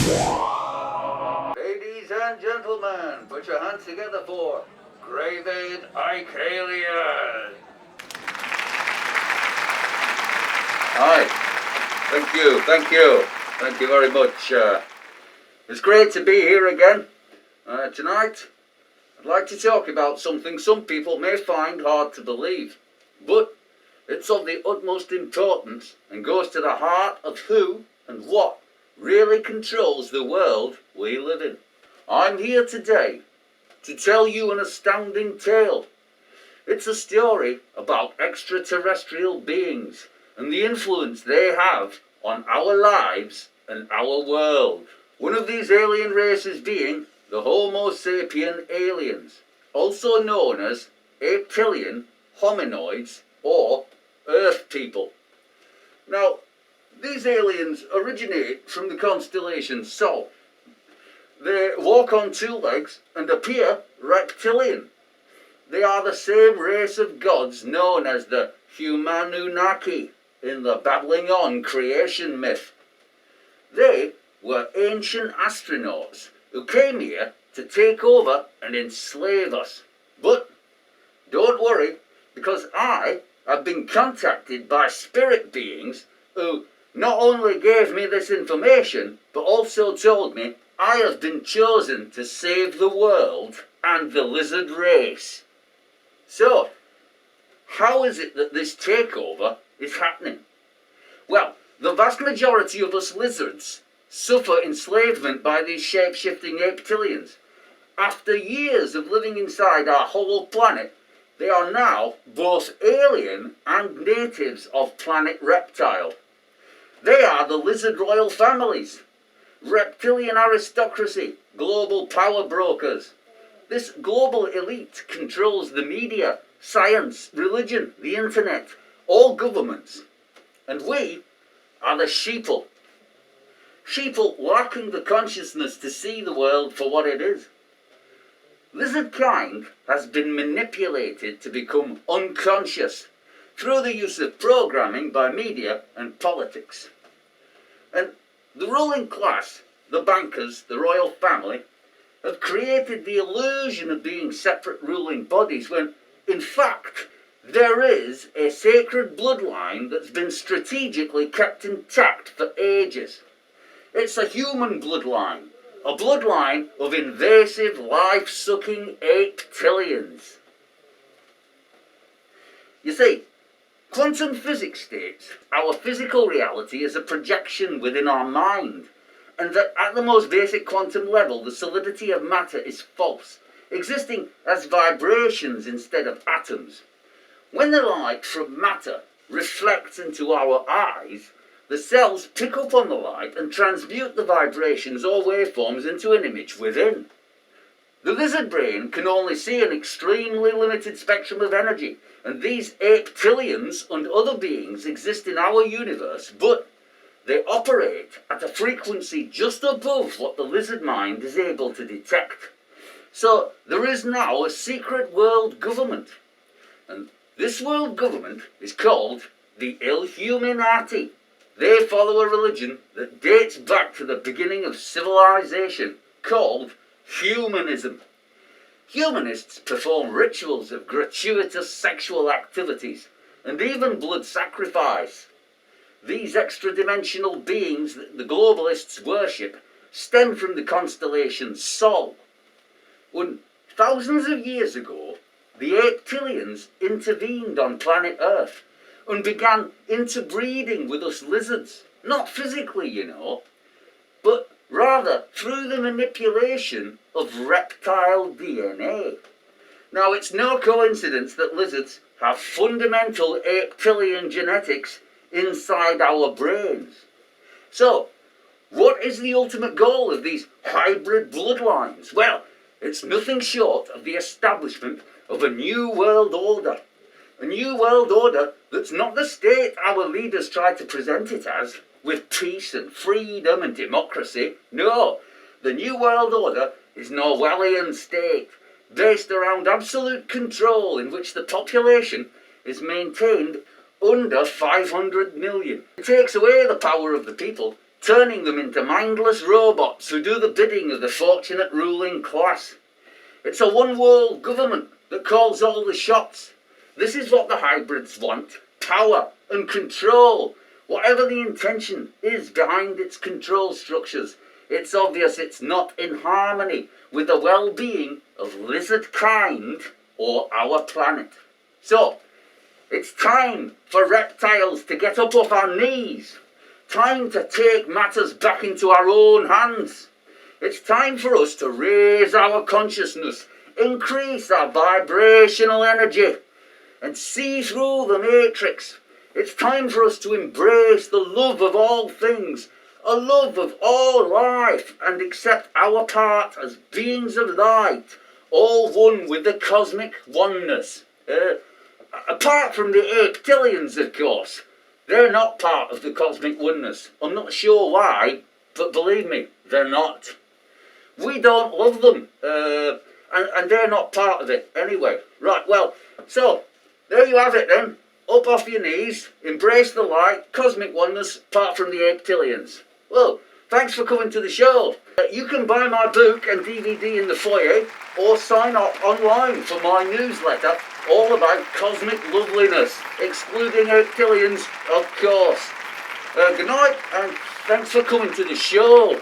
Ladies and gentlemen, put your hands together for Gravid Icke. Hi, thank you very much. It's great to be here again. Tonight, I'd like to talk about something some people may find hard to believe, but it's of the utmost importance and goes to the heart of who and what really controls the world we live in. I'm here today to tell you an astounding tale. It's a story about extraterrestrial beings and the influence they have on our lives and our world. One of these alien races being the Homo sapien aliens, also known as reptilian hominoids or Earth people. Now, these aliens originate from the constellation Sol. They walk on two legs and appear reptilian. They are the same race of gods known as the IllHuminati in the babbling on creation myth. They were ancient astronauts who came here to take over and enslave us. But don't worry, because I have been contacted by spirit beings who not only gave me this information, but also told me I have been chosen to save the world and the lizard race. So, how is it that this takeover is happening? Well, the vast majority of us lizards suffer enslavement by these shape-shifting reptilians. After years of living inside our hollow planet, they are now both alien and natives of planet Reptile. They are the lizard royal families, reptilian aristocracy, global power brokers. This global elite controls the media, science, religion, the internet, all governments. And we are the sheeple. Sheeple lacking the consciousness to see the world for what it is. Lizard kind has been manipulated to become unconscious through the use of programming by media and politics. And the ruling class, the bankers, the royal family, have created the illusion of being separate ruling bodies when, in fact, there is a sacred bloodline that's been strategically kept intact for ages. It's a human bloodline, a bloodline of invasive, life-sucking reptilians. You see, quantum physics states our physical reality is a projection within our mind, and that at the most basic quantum level, the solidity of matter is false, existing as vibrations instead of atoms. When the light from matter reflects into our eyes, the cells pick up on the light and transmute the vibrations or waveforms into an image within. The lizard brain can only see an extremely limited spectrum of energy, and these reptilians and other beings exist in our universe, but they operate at a frequency just above what the lizard mind is able to detect. So there is now a secret world government, and this world government is called the IllHuminati. They follow a religion that dates back to the beginning of civilization called humanism. Humanists perform rituals of gratuitous sexual activities and even blood sacrifice. These extra-dimensional beings that the globalists worship stem from the constellation Sol. When thousands of years ago, the reptilians intervened on planet Earth and began interbreeding with us lizards. Not physically, you know, but rather through the manipulation of reptile DNA. Now, it's no coincidence that lizards have fundamental reptilian genetics inside our brains. So, what is the ultimate goal of these hybrid bloodlines? Well, it's nothing short of the establishment of a new world order. A new world order that's not the state our leaders try to present it as, with peace and freedom and democracy. No, the new world order is an Orwellian state, based around absolute control in which the population is maintained under 500 million. It takes away the power of the people turning them into mindless robots who do the bidding of the fortunate ruling class. It's a one-world government that calls all the shots. This is what the hybrids want: power and control. Whatever the intention is behind its control structures, it's obvious it's not in harmony with the well-being of lizard kind or our planet. So, it's time for reptiles to get up off our knees. Time to take matters back into our own hands. It's time for us to raise our consciousness, increase our vibrational energy, and see through the matrix. It's time for us to embrace the love of all things, a love of all life, and accept our part as beings of light, all one with the cosmic oneness. Apart from the reptilians, of course. They're not part of the cosmic oneness. I'm not sure why, but believe me, they're not. We don't love them, and they're not part of it anyway. Right, well, so, there you have it then. Up off your knees, embrace the light, cosmic oneness, apart from the reptilians. Well, thanks for coming to the show. You can buy my book and DVD in the foyer, or sign up online for my newsletter, all about cosmic loveliness, excluding reptilians, of course. Good night, and thanks for coming to the show.